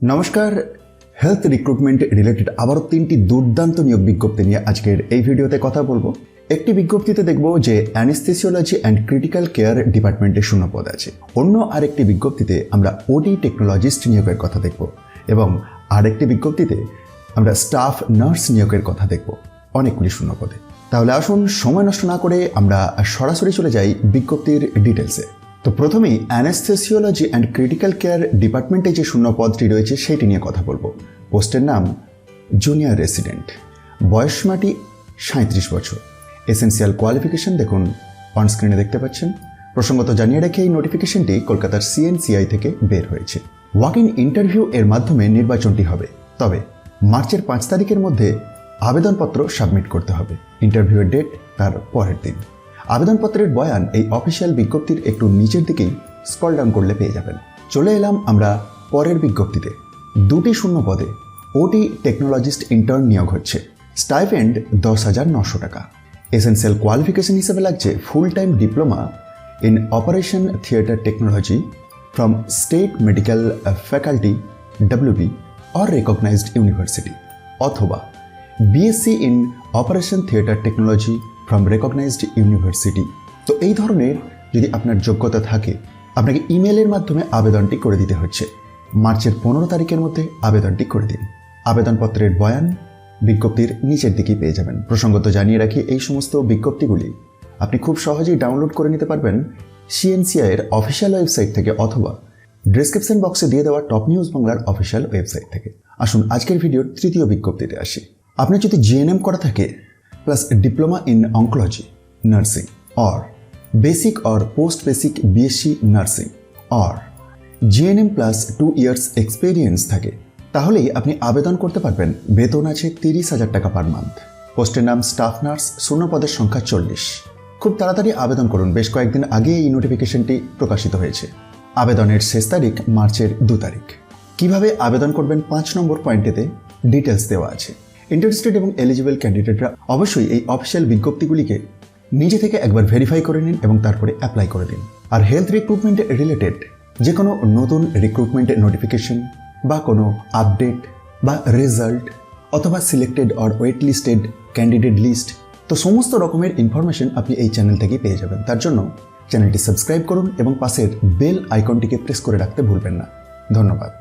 নমস্কার, health recruitment related আবারও 3টি দুর্দান্ত নিয়োগ বিজ্ঞপ্তি নিয়ে আজকের এই ভিডিওতে কথা বলবো। একটি বিজ্ঞপ্তিতে দেখব যে অ্যানেস্থেসিওলজি অ্যান্ড ক্রিটিক্যাল কেয়ার ডিপার্টমেন্টে শূন্যপদ আছে। অন্য আরেকটি বিজ্ঞপ্তিতে আমরা ওডি টেকনোলজিস্ট নিয়োগের কথা দেখব এবং আরেকটি বিজ্ঞপ্তিতে আমরা স্টাফ নার্স নিয়োগের কথা দেখব। অনেকগুলি শূন্যপদে। তাহলে আসুন সময় নষ্ট না করে আমরা সরাসরি চলে যাই বিজ্ঞপ্তির ডিটেলসে। তো প্রথমেই অ্যানেস্থেসিওলজি অ্যান্ড ক্রিটিক্যাল কেয়ার ডিপার্টমেন্টে যে শূন্য পদটি রয়েছে সেটি নিয়ে কথা বলবো। পোস্টের নাম জুনিয়র রেসিডেন্ট, বয়সসীমাটি 37 বছর। এসেন্সিয়াল কোয়ালিফিকেশন দেখুন অনস্ক্রিনে দেখতে পাচ্ছেন। প্রসঙ্গত জানিয়ে রেখে এই নোটিফিকেশনটি কলকাতার সিএনসিআই থেকে বের হয়েছে। ওয়াক ইন ইন্টারভিউ এর মাধ্যমে নির্বাচনটি হবে, তবে মার্চের 5 তারিখের মধ্যে আবেদনপত্র সাবমিট করতে হবে। ইন্টারভিউয়ের ডেট তার পরের দিন। আবেদনপত্রের বয়ান এই অফিসিয়াল বিজ্ঞপ্তির একটু নিচের দিকেই স্ক্রল ডাউন করলে পেয়ে যাবেন। চলে এলাম আমরা পরের বিজ্ঞপ্তিতে। 2টি শূন্য পদে ওটি টেকনোলজিস্ট ইন্টার্ন নিয়োগ হচ্ছে। স্টাইপেন্ড 10,900 টাকা। এসেন্সিয়াল কোয়ালিফিকেশন হিসেবে লাগছে full time diploma in operation theatre technology from state medical faculty WB or recognised university, অথবা BSc in operation theatre technology from recognised university. তো এই ধরনের যদি আপনার যোগ্যতা থাকে আপনাকে ইমেলের মাধ্যমে আবেদনটি করে দিতে হচ্ছে। মার্চের 15 তারিখের মধ্যে আবেদনটি করে দিন। আবেদনপত্রের বয়ান বিজ্ঞপ্তির নিচের দিকেই পেয়ে যাবেন। প্রসঙ্গত জানিয়ে রাখি, এই সমস্ত বিজ্ঞপ্তিগুলি আপনি খুব সহজেই ডাউনলোড করে নিতে পারবেন সিএনসিআই এর অফিসিয়াল ওয়েবসাইট থেকে অথবা ডেসক্রিপশন বক্সে দিয়ে দেওয়া টপ নিউজ বাংলার অফিসিয়াল ওয়েবসাইট থেকে। আসুন আজকের ভিডিওর তৃতীয় বিজ্ঞপ্তিতে আসি। আপনার যদি জিএনএম করা থাকে plus diploma in oncology nursing or basic or post basic BSc nursing or GNM plus 2 years experience থাকে, তাহলেই আপনি আবেদন করতে পারবেন। বেতন আছে 30,000 টাকা পার মান্থ। পোস্টের নাম স্টাফ নার্স, শূন্যপদের সংখ্যা 40। খুব তাড়াতাড়ি আবেদন করুন, বেশ কয়েকদিন আগে এই নোটিফিকেশনটি প্রকাশিত হয়েছে। আবেদনের শেষ তারিখ মার্চের 2 তারিখ। কিভাবে আবেদন করবেন 5 নম্বর পয়েন্টেতে ডিটেলস দেওয়া আছে। ইন্টারেস্টেড এবং এলিজিবল ক্যান্ডিডেটরা অবশ্যই এই অফিসিয়াল বিজ্ঞপ্তিগুলিকে নিজে থেকে একবার ভেরিফাই করে নিন এবং তারপরে অ্যাপ্লাই করে দিন। আর হেলথ রিক্রুটমেন্ট রিলেটেড যে কোনো নতুন রিক্রুটমেন্ট নোটিফিকেশন বা কোনো আপডেট বা রেজাল্ট অথবা selected or wait listed candidate list, তো সমস্ত রকমের ইনফরমেশন আপনি এই চ্যানেল থেকেই পেয়ে যাবেন। তার জন্য চ্যানেলটি সাবস্ক্রাইব করুন এবং পাশের বেল আইকনটিকে প্রেস করে রাখতে ভুলবেন না। ধন্যবাদ।